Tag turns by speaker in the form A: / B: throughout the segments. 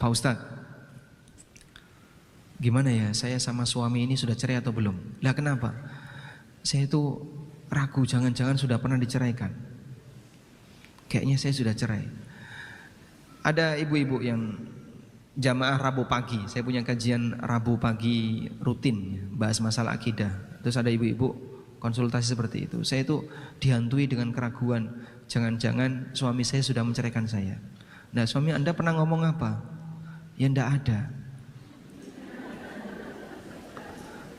A: Pak Ustadz, gimana ya, saya sama suami ini sudah cerai atau belum? Lah kenapa? Saya itu ragu, jangan-jangan sudah pernah diceraikan. Kayaknya saya sudah cerai. Ada ibu-ibu yang jamaah Rabu pagi, saya punya kajian Rabu pagi rutin, bahas masalah akidah. Terus ada ibu-ibu konsultasi seperti itu. Saya itu dihantui dengan keraguan, jangan-jangan suami saya sudah menceraikan saya. Nah, suami Anda pernah ngomong apa? Ya enggak ada.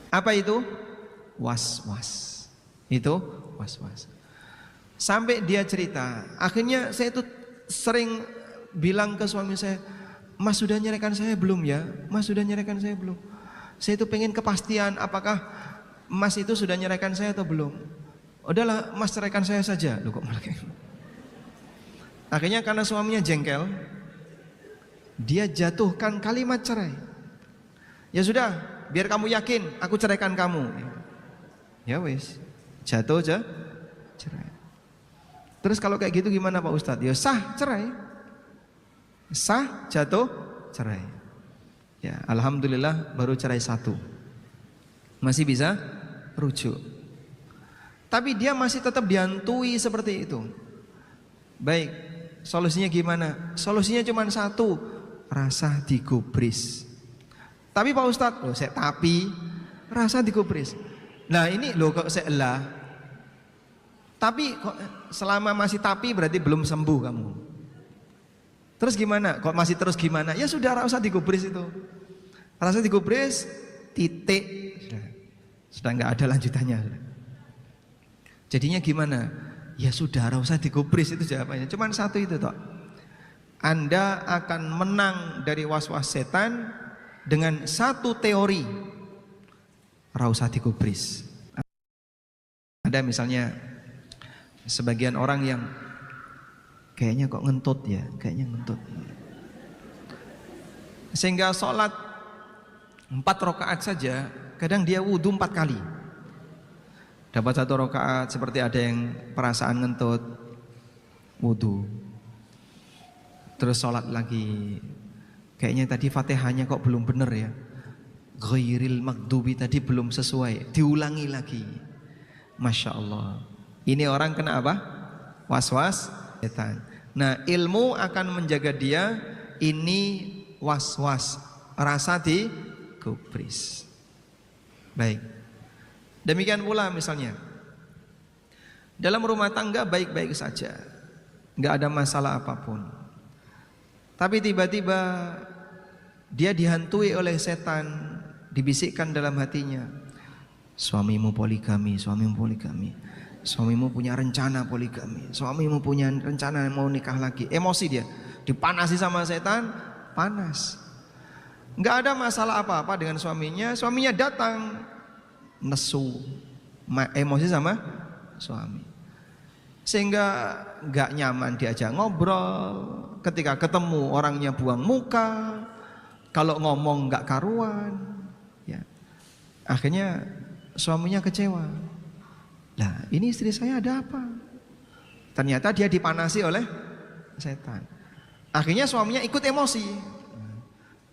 A: Apa itu? Was-was. Itu was-was. Sampai dia cerita, akhirnya saya itu sering bilang ke suami saya, Mas sudah nyeraikan saya belum ya? Mas sudah nyeraikan saya belum? Saya itu pengen kepastian apakah Mas itu sudah nyeraikan saya atau belum. Udahlah Mas ceraikan saya saja. Loh kok malah kayak gitu? Akhirnya karena suaminya jengkel, dia jatuhkan kalimat cerai. Ya sudah, biar kamu yakin aku ceraikan kamu. Ya wis, jatuh aja cerai. Terus kalau kayak gitu gimana Pak Ustadz? Ya sah cerai. Sah jatuh cerai. Ya, alhamdulillah baru cerai 1. Masih bisa rujuk. Tapi dia masih tetap dihantui seperti itu. Baik, solusinya gimana? Solusinya cuma 1, rasa digubris. Tapi Pak Ustadz, loh saya tapi rasa digubris. Nah ini loh kok saya elah. Tapi kok selama masih tapi berarti belum sembuh kamu. Terus gimana? Kok masih terus gimana? Ya sudah rasa digubris itu. Rasa digubris titik. Sudah nggak ada lanjutannya. Jadinya gimana? Ya sudah rasa digubris itu jawabannya. Cuman 1 itu toh. Anda akan menang dari was-was setan dengan 1 teori. Rasa digubris. Ada misalnya sebagian orang yang kayaknya kok ngentut ya, kayaknya ngentut. Sehingga sholat 4 rakaat saja, kadang dia wudhu 4 kali. Dapat 1 rakaat seperti ada yang perasaan ngentut, wudhu. Terus sholat lagi, kayaknya tadi fatihahnya kok belum benar ya. Ghairil maghdubi tadi belum sesuai, diulangi lagi. Masya Allah. Ini orang kena apa? Was-was setan. Nah, ilmu akan menjaga dia. Ini was-was, rasa digubris. Baik. Demikian pula misalnya dalam rumah tangga baik-baik saja, nggak ada masalah apapun. Tapi tiba-tiba dia dihantui oleh setan, dibisikkan dalam hatinya, suamimu poligami, suamimu poligami. Suamimu punya rencana poligami, suamimu punya rencana mau nikah lagi. Emosi dia, dipanasi sama setan, panas. Nggak ada masalah apa-apa dengan suaminya. Suaminya datang, nesu, emosi sama suami. Sehingga nggak nyaman diajak ngobrol. Ketika ketemu orangnya buang muka, kalau ngomong nggak karuan. Ya. Akhirnya suaminya kecewa. Lah ini istri saya ada apa? Ternyata dia dipanasi oleh setan. Akhirnya suaminya ikut emosi.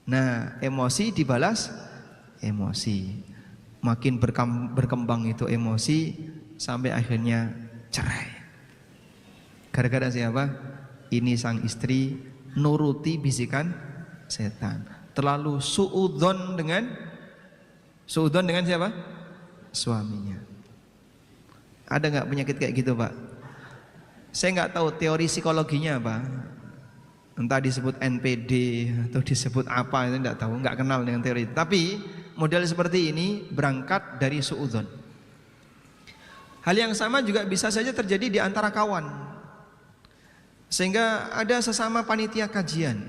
A: Nah emosi dibalas emosi. Makin berkembang itu emosi sampai akhirnya cerai. Gara-gara siapa? Ini sang istri nuruti bisikan setan. Terlalu suudzon dengan siapa? Suaminya. Ada nggak penyakit kayak gitu Pak? Saya nggak tahu teori psikologinya apa. Entah disebut NPD atau disebut apa, itu nggak tahu, nggak kenal dengan teori. Tapi model seperti ini berangkat dari suudzon. Hal yang sama juga bisa saja terjadi di antara kawan. Sehingga ada sesama panitia kajian,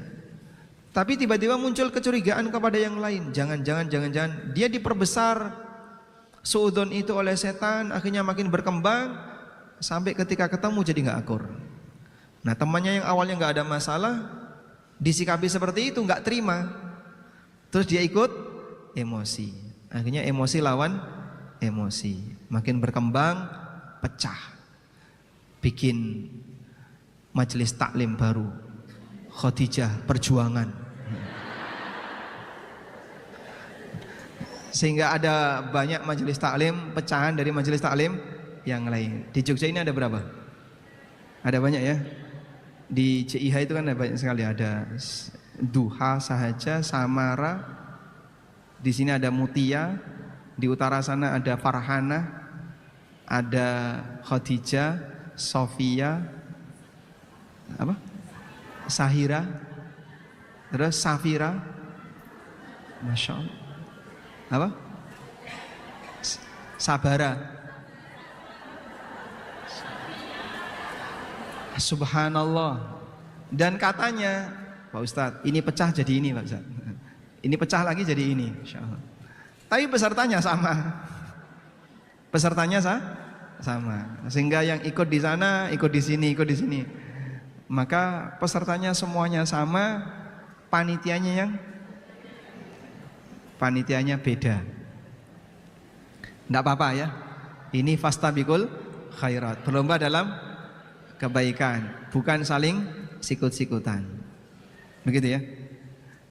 A: tapi tiba-tiba muncul kecurigaan kepada yang lain. Jangan-jangan dia diperbesar suudzon itu oleh setan, akhirnya makin berkembang sampai ketika ketemu jadi nggak akur. Nah temannya yang awalnya nggak ada masalah disikapi seperti itu, nggak terima, terus dia ikut emosi. Akhirnya emosi lawan emosi, makin berkembang, pecah, bikin majelis taklim baru, Khadijah perjuangan. Sehingga ada banyak majelis taklim, pecahan dari majelis taklim yang lain. Di Jogja ini ada berapa? Ada banyak ya. Di CIH itu kan ada banyak sekali, ada Duha, Sahaja, Samara. Di sini ada Mutia, di utara sana ada Farhana, ada Khadijah, Sofia, apa? Sahira, terus Safira, Masya Allah, apa? Sabara, Subhanallah. Dan katanya, Pak Ustadz, ini pecah jadi ini, Pak Ustadz. Ini pecah lagi jadi ini, Masya Allah. Tapi pesertanya sama. Pesertanya sama. Sehingga yang ikut di sana, ikut di sini, ikut di sini. Maka pesertanya semuanya sama, panitianya beda. Enggak apa-apa ya. Ini fastabiqul khairat. Berlomba dalam kebaikan, bukan saling sikut-sikutan. Begitu ya.